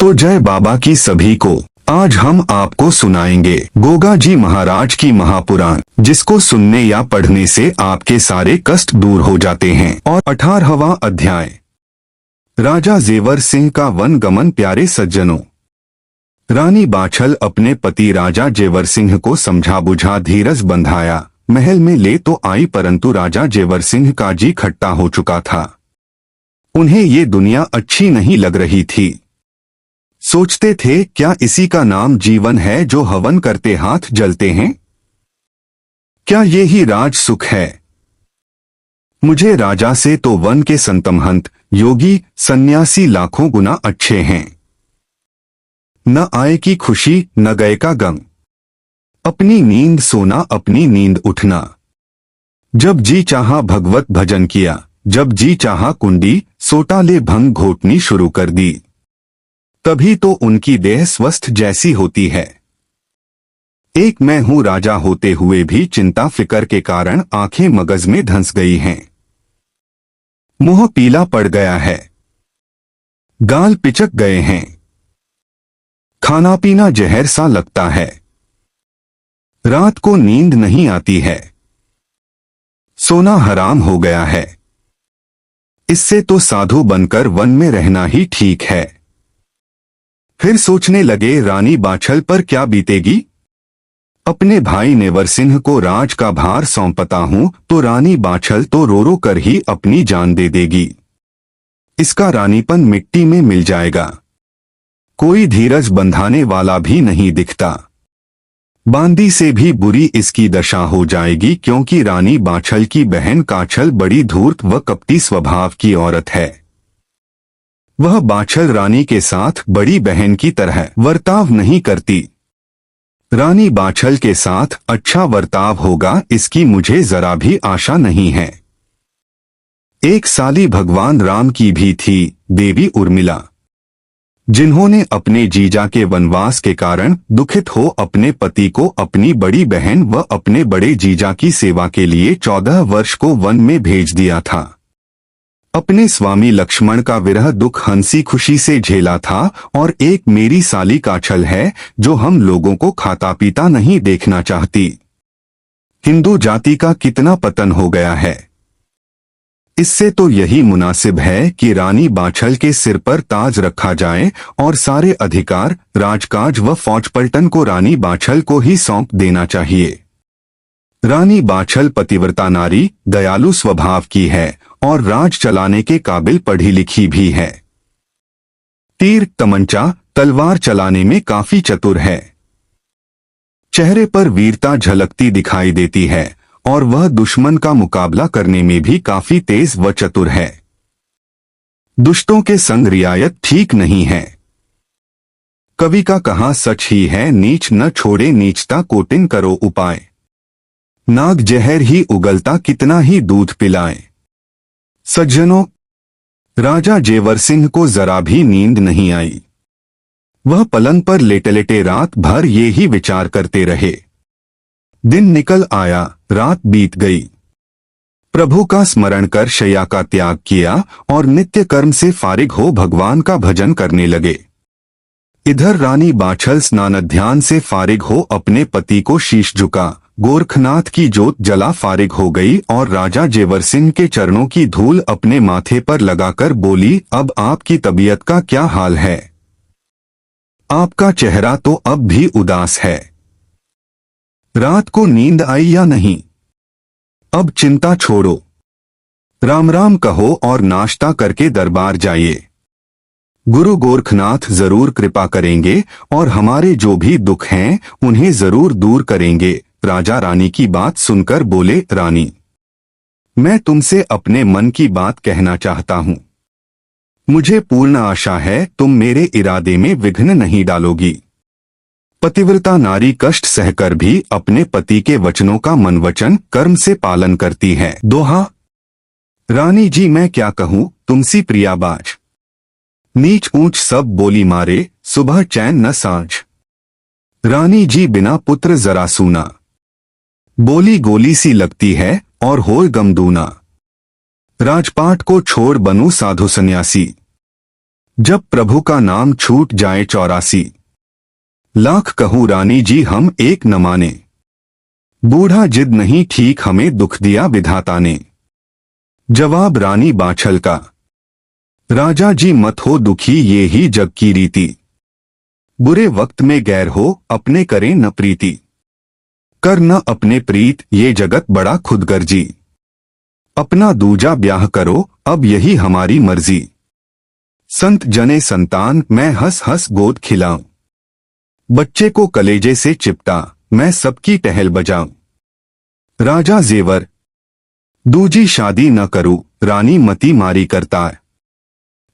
तो जय बाबा की सभी को। आज हम आपको सुनाएंगे गोगा जी महाराज की महापुराण, जिसको सुनने या पढ़ने से आपके सारे कष्ट दूर हो जाते हैं। और 18वां अध्याय, राजा जेवर सिंह का वन गमन। प्यारे सज्जनों, रानी बाछल अपने पति राजा जेवर सिंह को समझा बुझा धीरज बंधाया महल में ले तो आई, परंतु राजा जेवर सिंह का जी खट्टा हो चुका था। उन्हें ये दुनिया अच्छी नहीं लग रही थी। सोचते थे, क्या इसी का नाम जीवन है जो हवन करते हाथ जलते हैं? क्या ये ही राज सुख है? मुझे राजा से तो वन के संतमहंत योगी सन्यासी लाखों गुना अच्छे हैं। न आए की खुशी न गए का गम, अपनी नींद सोना अपनी नींद उठना। जब जी चाहा भगवत भजन किया, जब जी चाहा कुंडी सोटा ले भंग घोटनी शुरू कर दी, तभी तो उनकी देह स्वस्थ जैसी होती है। एक मैं हूं राजा होते हुए भी चिंता फिकर के कारण आंखें मगज में धंस गई हैं। मुंह पीला पड़ गया है, गाल पिचक गए हैं, खाना पीना जहर सा लगता है, रात को नींद नहीं आती है, सोना हराम हो गया है। इससे तो साधु बनकर वन में रहना ही ठीक है। फिर सोचने लगे, रानी बाछल पर क्या बीतेगी? अपने भाई नेवर सिंह को राज का भार सौंपता हूं तो रानी बाछल तो रो रो कर ही अपनी जान दे देगी। इसका रानीपन मिट्टी में मिल जाएगा। कोई धीरज बंधाने वाला भी नहीं दिखता। बांदी से भी बुरी इसकी दशा हो जाएगी, क्योंकि रानी बाछल की बहन काछल बड़ी धूर्त व कपटी स्वभाव की औरत है। वह बाछल रानी के साथ बड़ी बहन की तरह वर्ताव नहीं करती। रानी बाछल के साथ अच्छा वर्ताव होगा, इसकी मुझे जरा भी आशा नहीं है। एक साली भगवान राम की भी थी, देवी उर्मिला, जिन्होंने अपने जीजा के वनवास के कारण दुखित हो अपने पति को अपनी बड़ी बहन व अपने बड़े जीजा की सेवा के लिए 14 वर्ष को वन में भेज दिया था। अपने स्वामी लक्ष्मण का विरह दुख हंसी खुशी से झेला था, और एक मेरी साली काछल है जो हम लोगों को खाता पीता नहीं देखना चाहती। हिंदू जाति का कितना पतन हो गया है। इससे तो यही मुनासिब है कि रानी बाछल के सिर पर ताज रखा जाए और सारे अधिकार राजकाज व फौज पलटन को रानी बाछल को ही सौंप देना चाहिए। रानी बाछल पतिव्रता नारी, दयालु स्वभाव की है और राज चलाने के काबिल पढ़ी लिखी भी है। तीर तमंचा तलवार चलाने में काफी चतुर है। चेहरे पर वीरता झलकती दिखाई देती है और वह दुश्मन का मुकाबला करने में भी काफी तेज व चतुर है। दुष्टों के संग रियायत ठीक नहीं है। कवि का कहा सच ही है, नीच न छोड़े नीचता कोटिन करो उपाय, नाग जहर ही उगलता कितना ही दूध पिलाए। सज्जनों, राजा जेवर सिंह को जरा भी नींद नहीं आई। वह पलंग पर लेटे लेटे रात भर ये ही विचार करते रहे। दिन निकल आया, रात बीत गई। प्रभु का स्मरण कर शैया का त्याग किया और नित्य कर्म से फारिग हो भगवान का भजन करने लगे। इधर रानी बाछल स्नान ध्यान से फारिग हो अपने पति को शीश झुका, गोरखनाथ की जोत जला फारिग हो गई और राजा जेवर सिंह के चरणों की धूल अपने माथे पर लगाकर बोली, अब आपकी तबीयत का क्या हाल है? आपका चेहरा तो अब भी उदास है। रात को नींद आई या नहीं? अब चिंता छोड़ो, राम राम कहो और नाश्ता करके दरबार जाइए। गुरु गोरखनाथ जरूर कृपा करेंगे और हमारे जो भी दुख हैं उन्हें जरूर दूर करेंगे। राजा रानी की बात सुनकर बोले, रानी, मैं तुमसे अपने मन की बात कहना चाहता हूं। मुझे पूर्ण आशा है तुम मेरे इरादे में विघ्न नहीं डालोगी। पतिव्रता नारी कष्ट सहकर भी अपने पति के वचनों का मन वचन कर्म से पालन करती है। दोहा, रानी जी मैं क्या कहूं तुमसी प्रियाबाज, नीच ऊंच सब बोली मारे, सुबह चैन न साँझ। रानी जी बिना पुत्र जरा सूना, बोली गोली सी लगती है और होए गम दूना। राजपाट को छोड़ बनूं साधु सन्यासी, जब प्रभु का नाम छूट जाए 84 लाख कहूँ रानी जी हम एक न माने। बूढ़ा जिद नहीं ठीक हमें दुख दिया विधाता ने। जवाब रानी बाछल का, राजा जी मत हो दुखी ये ही जग की रीति। बुरे वक्त में गैर हो अपने करें न प्रीति। कर न अपने प्रीत ये जगत बड़ा खुदगर्जी। अपना दूजा ब्याह करो अब यही हमारी मर्जी। संत जने संतान मैं हंस हंस गोद खिलाऊं। बच्चे को कलेजे से चिपटा मैं सबकी टहल बजाऊं। राजा जेवर, दूजी शादी न करूं रानी मती मारी करतार।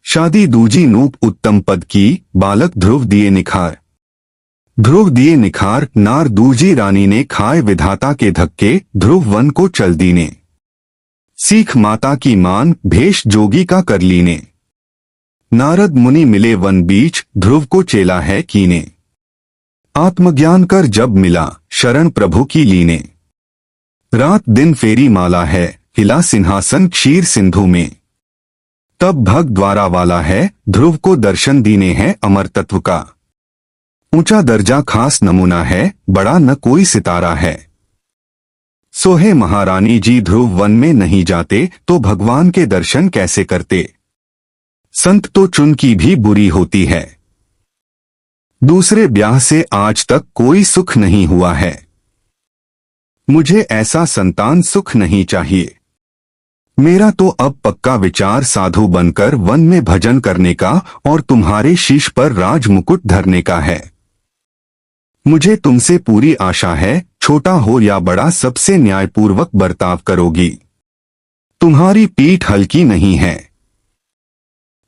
शादी दूजी नूप उत्तम पद की बालक ध्रुव दिए निखार। ध्रुव दिए निखार नार दूजी रानी ने खाए विधाता के धक्के ध्रुव वन को चल दीने। सीख माता की मान भेष जोगी का कर लीने। नारद मुनि मिले वन बीच ध्रुव को चेला है कीने। आत्मज्ञान कर जब मिला शरण प्रभु की लीने। रात दिन फेरी माला है हिला सिंहासन क्षीर सिंधु में। तब भग द्वारा वाला है ध्रुव को दर्शन दीने हैं अमर तत्व का। ऊंचा दर्जा खास नमूना है बड़ा न कोई सितारा है। सोहे महारानी जी ध्रुव वन में नहीं जाते तो भगवान के दर्शन कैसे करते। संत तो चुन की भी बुरी होती है। दूसरे ब्याह से आज तक कोई सुख नहीं हुआ है। मुझे ऐसा संतान सुख नहीं चाहिए। मेरा तो अब पक्का विचार साधु बनकर वन में भजन करने का और तुम्हारे शीश पर राज मुकुट धरने का है। मुझे तुमसे पूरी आशा है छोटा हो या बड़ा सबसे न्यायपूर्वक बर्ताव करोगी। तुम्हारी पीठ हल्की नहीं है।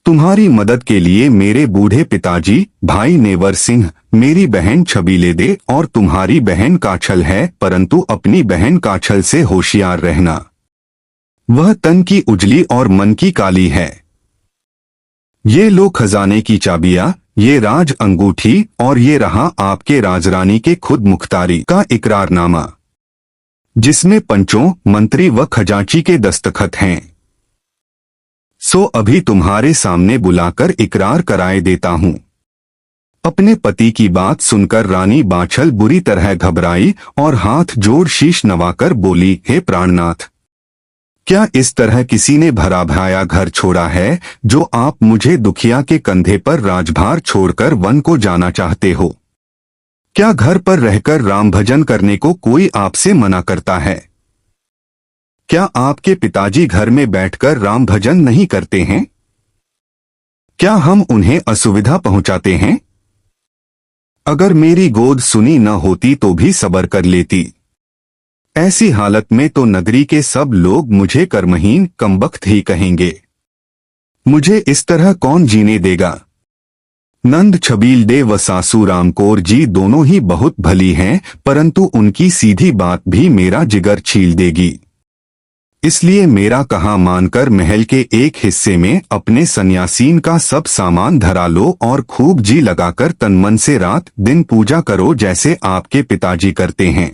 तुम्हारी मदद के लिए मेरे बूढ़े पिताजी भाई नेवर सिंह मेरी बहन छबीले दे और तुम्हारी बहन काछल है परंतु अपनी बहन काछल से होशियार रहना। वह तन की उजली और मन की काली है। ये लो खजाने की चाबियां, ये राज अंगूठी और ये रहा आपके राजरानी के खुद मुख्तारी का इकरारनामा जिसमें पंचों मंत्री व खजांची के दस्तखत हैं। सो अभी तुम्हारे सामने बुलाकर इकरार कराए देता हूं। अपने पति की बात सुनकर रानी बाछल बुरी तरह घबराई और हाथ जोड़ शीश नवाकर बोली, हे प्राणनाथ, क्या इस तरह किसी ने भरा भाया घर छोड़ा है जो आप मुझे दुखिया के कंधे पर राजभार छोड़कर वन को जाना चाहते हो। क्या घर पर रहकर राम भजन करने को कोई आपसे मना करता है। क्या आपके पिताजी घर में बैठकर राम भजन नहीं करते हैं। क्या हम उन्हें असुविधा पहुंचाते हैं। अगर मेरी गोद सुनी न होती तो भी सब्र कर लेती। ऐसी हालत में तो नगरी के सब लोग मुझे कर्महीन कमबख्त ही कहेंगे। मुझे इस तरह कौन जीने देगा। नंद छबील दे व सासू रामकोर जी दोनों ही बहुत भली हैं परंतु उनकी सीधी बात भी मेरा जिगर छील देगी। इसलिए मेरा कहा मानकर महल के एक हिस्से में अपने सन्यासीन का सब सामान धरा लो और खूब जी लगाकर तनमन से रात दिन पूजा करो जैसे आपके पिताजी करते हैं।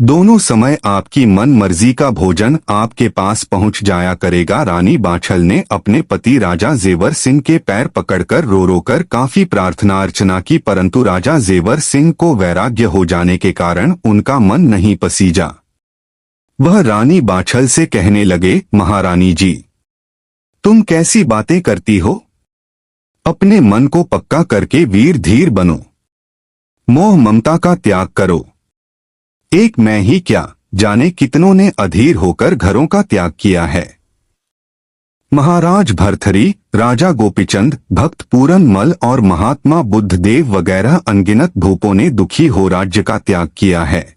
दोनों समय आपकी मन मर्जी का भोजन आपके पास पहुंच जाया करेगा। रानी बाछल ने अपने पति राजा जेवर सिंह के पैर पकड़कर रो रो कर काफी प्रार्थना अर्चना की परंतु राजा जेवर सिंह को वैराग्य हो जाने के कारण उनका मन नहीं पसीजा। वह रानी बाछल से कहने लगे, महारानी जी, तुम कैसी बातें करती हो। अपने मन को पक्का करके वीर धीर बनो। मोह ममता का त्याग करो। एक मैं ही क्या जाने कितनों ने अधीर होकर घरों का त्याग किया है। महाराज भरथरी, राजा गोपीचंद, भक्त पूरन मल और महात्मा बुद्धदेव वगैरह अनगिनत भूपों ने दुखी हो राज्य का त्याग किया है।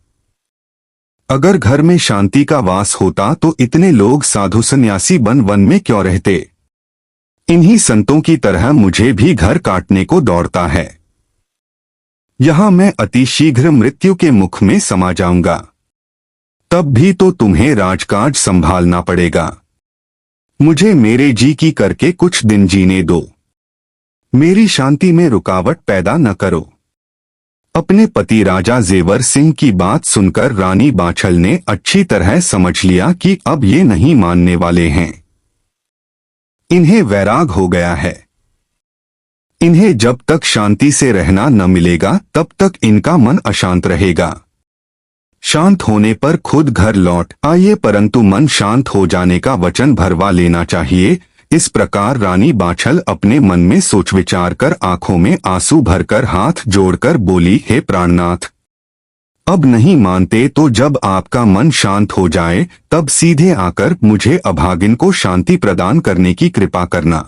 अगर घर में शांति का वास होता तो इतने लोग साधु सन्यासी बन वन में क्यों रहते। इन्हीं संतों की तरह मुझे भी घर काटने को दौड़ता है। यहाँ मैं अति शीघ्र मृत्यु के मुख में समा जाऊंगा। तब भी तो तुम्हें राजकाज संभालना पड़ेगा। मुझे मेरे जी की करके कुछ दिन जीने दो। मेरी शांति में रुकावट पैदा न करो। अपने पति राजा जेवर सिंह की बात सुनकर रानी बाछल ने अच्छी तरह समझ लिया कि अब ये नहीं मानने वाले हैं। इन्हें वैराग हो गया है। इन्हें जब तक शांति से रहना न मिलेगा तब तक इनका मन अशांत रहेगा। शांत होने पर खुद घर लौट आइए, परंतु मन शांत हो जाने का वचन भरवा लेना चाहिए। इस प्रकार रानी बाछल अपने मन में सोच विचार कर आंखों में आंसू भरकर हाथ जोड़कर बोली, हे प्राणनाथ, अब नहीं मानते तो जब आपका मन शांत हो जाए तब सीधे आकर मुझे अभागिन को शांति प्रदान करने की कृपा करना।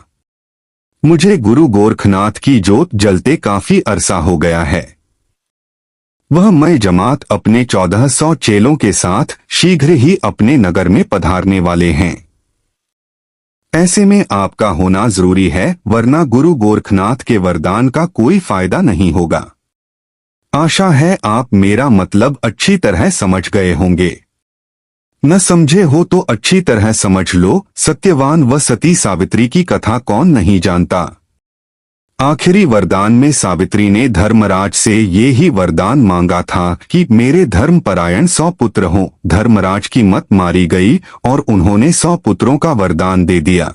मुझे गुरु गोरखनाथ की जोत जलते काफी अरसा हो गया है। वह मैं जमात अपने 1400 चेलों के साथ शीघ्र ही अपने नगर में पधारने वाले हैं। ऐसे में आपका होना जरूरी है, वरना गुरु गोरखनाथ के वरदान का कोई फायदा नहीं होगा। आशा है आप मेरा मतलब अच्छी तरह समझ गए होंगे। न समझे हो तो अच्छी तरह समझ लो। सत्यवान व सती सावित्री की कथा कौन नहीं जानता। आखिरी वरदान में सावित्री ने धर्मराज से ये ही वरदान मांगा था कि मेरे धर्मपरायण 100 पुत्र हों। धर्मराज की मत मारी गई और उन्होंने 100 पुत्रों का वरदान दे दिया।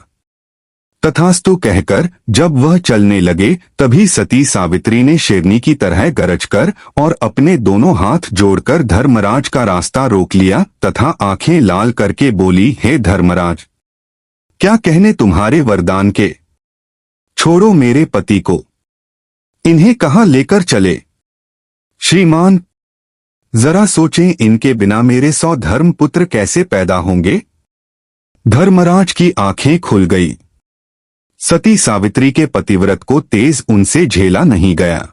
तथास्तु कहकर जब वह चलने लगे तभी सती सावित्री ने शेरनी की तरह गरजकर और अपने दोनों हाथ जोड़कर धर्मराज का रास्ता रोक लिया तथा आंखें लाल करके बोली, हे धर्मराज, क्या कहने तुम्हारे वरदान के? छोड़ो मेरे पति को, इन्हें कहाँ लेकर चले? श्रीमान, जरा सोचें, इनके बिना मेरे 100 धर्मपुत्र कैसे पैदा होंगे? धर्मराज की आंखें खुल गई। सती सावित्री के पतिव्रत को तेज उनसे झेला नहीं गया।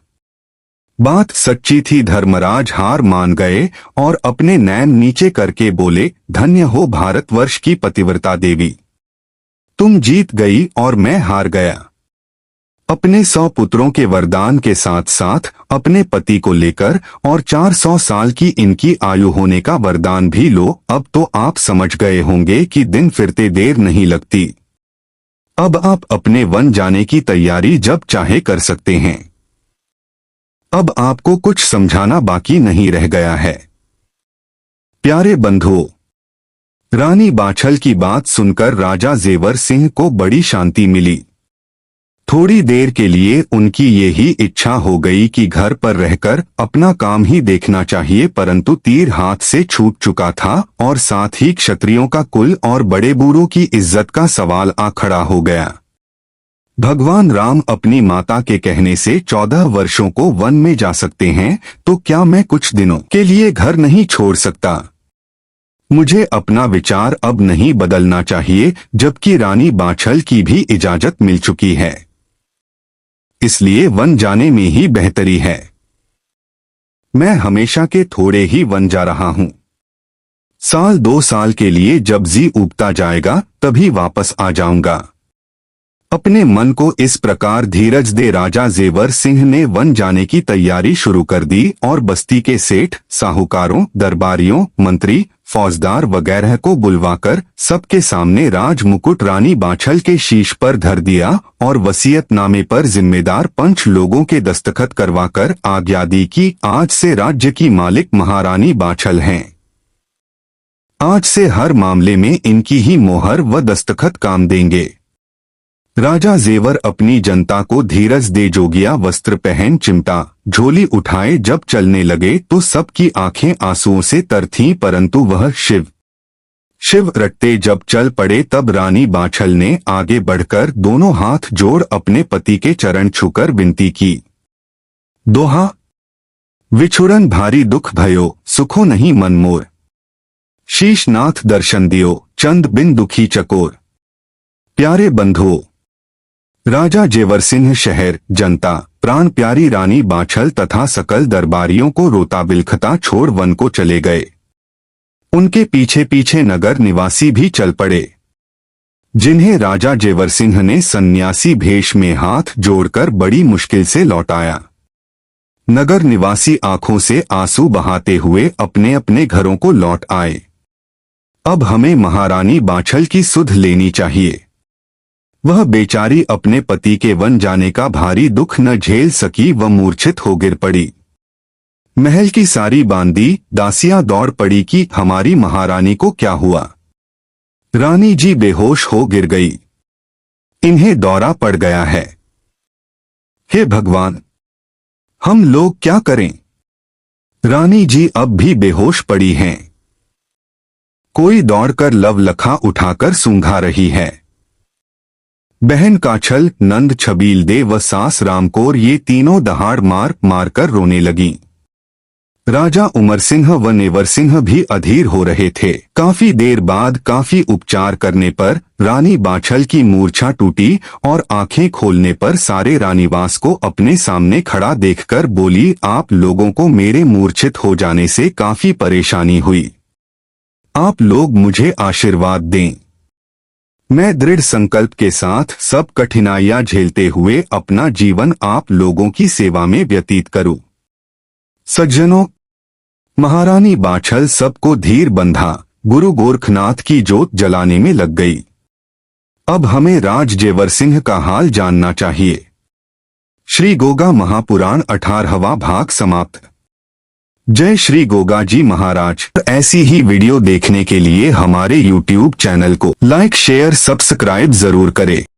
बात सच्ची थी। धर्मराज हार मान गए और अपने नैन नीचे करके बोले, धन्य हो भारतवर्ष की पतिव्रता देवी, तुम जीत गई और मैं हार गया। अपने 100 पुत्रों के वरदान के साथ साथ अपने पति को लेकर और 400 साल की इनकी आयु होने का वरदान भी लो। अब तो आप समझ गए होंगे कि दिन फिरते देर नहीं लगती। अब आप अपने वन जाने की तैयारी जब चाहे कर सकते हैं। अब आपको कुछ समझाना बाकी नहीं रह गया है। प्यारे बंधुओं, रानी बाछल की बात सुनकर राजा जेवर सिंह को बड़ी शांति मिली। थोड़ी देर के लिए उनकी यही इच्छा हो गई कि घर पर रहकर अपना काम ही देखना चाहिए, परंतु तीर हाथ से छूट चुका था और साथ ही क्षत्रियों का कुल और बड़े बूढ़ों की इज्जत का सवाल आ खड़ा हो गया। भगवान राम अपनी माता के कहने से 14 वर्षों को वन में जा सकते हैं, तो क्या मैं कुछ दिनों के लिए घर नहीं छोड़ सकता? मुझे अपना विचार अब नहीं बदलना चाहिए, जबकि रानी बाछल की भी इजाजत मिल चुकी है। इसलिए वन जाने में ही बेहतरी है। मैं हमेशा के थोड़े ही वन जा रहा हूं। 1-2 साल के लिए जब जी उगता जाएगा तभी वापस आ जाऊंगा। अपने मन को इस प्रकार धीरज दे राजा जेवर सिंह ने वन जाने की तैयारी शुरू कर दी और बस्ती के सेठ, साहूकारों, दरबारियों, मंत्री, फौजदार वगैरह को बुलवाकर सबके सामने राज मुकुट रानी बाछल के शीश पर धर दिया और वसीयतनामे पर जिम्मेदार पंच लोगों के दस्तखत करवाकर आज्ञा दी कि आज से राज्य की मालिक महारानी बाछल हैं। आज से हर मामले में इनकी ही मोहर व दस्तखत काम देंगे। राजा जेवर अपनी जनता को धीरज दे जोगिया वस्त्र पहन चिमटा झोली उठाए जब चलने लगे तो सबकी आंखें आंसुओं से तर थीं, परंतु वह शिव शिव रटते जब चल पड़े तब रानी बाछल ने आगे बढ़कर दोनों हाथ जोड़ अपने पति के चरण छूकर विनती की। दोहा, विछुड़न भारी दुख भयो, सुखो नहीं मन मोर। शीशनाथ दर्शन दियो, चंद बिन दुखी चकोर। प्यारे बंधुओं, राजा जेवरसिंह शहर, जनता, प्राण प्यारी रानी बाछल तथा सकल दरबारियों को रोता बिलखता छोड़ वन को चले गए। उनके पीछे पीछे नगर निवासी भी चल पड़े, जिन्हें राजा जेवरसिंह ने सन्यासी भेष में हाथ जोड़कर बड़ी मुश्किल से लौटाया। नगर निवासी आंखों से आंसू बहाते हुए अपने अपने घरों को लौट आए। अब हमें महारानी बाछल की सुध लेनी चाहिए। वह बेचारी अपने पति के वन जाने का भारी दुख न झेल सकी व मूर्छित हो गिर पड़ी। महल की सारी बांदी दासियां दौड़ पड़ी कि हमारी महारानी को क्या हुआ। रानी जी बेहोश हो गिर गई, इन्हें दौरा पड़ गया है। हे भगवान, हम लोग क्या करें? रानी जी अब भी बेहोश पड़ी हैं। कोई दौड़कर लवलखा उठाकर सूंघा रही है। बहन काछल, नंद छबील दे व सास रामकोर ये तीनों दहाड़ मार मारकर रोने लगीं। राजा उमर सिंह व नेवर सिंह भी अधीर हो रहे थे। काफी देर बाद काफी उपचार करने पर रानी बाछल की मूर्छा टूटी और आंखें खोलने पर सारे रानीवास को अपने सामने खड़ा देखकर बोली, आप लोगों को मेरे मूर्छित हो जाने से काफी परेशानी हुई। आप लोग मुझे आशीर्वाद दें। मैं दृढ़ संकल्प के साथ सब कठिनाइयां झेलते हुए अपना जीवन आप लोगों की सेवा में व्यतीत करूं। सज्जनों, महारानी बाछल सबको धीर बंधा गुरु गोरखनाथ की जोत जलाने में लग गई। अब हमें राज जेवर सिंह का हाल जानना चाहिए। श्री गोगा महापुराण 18वां भाग समाप्त। जय श्री गोगा जी महाराज। ऐसी ही वीडियो देखने के लिए हमारे YouTube चैनल को लाइक शेयर सब्सक्राइब जरूर करें।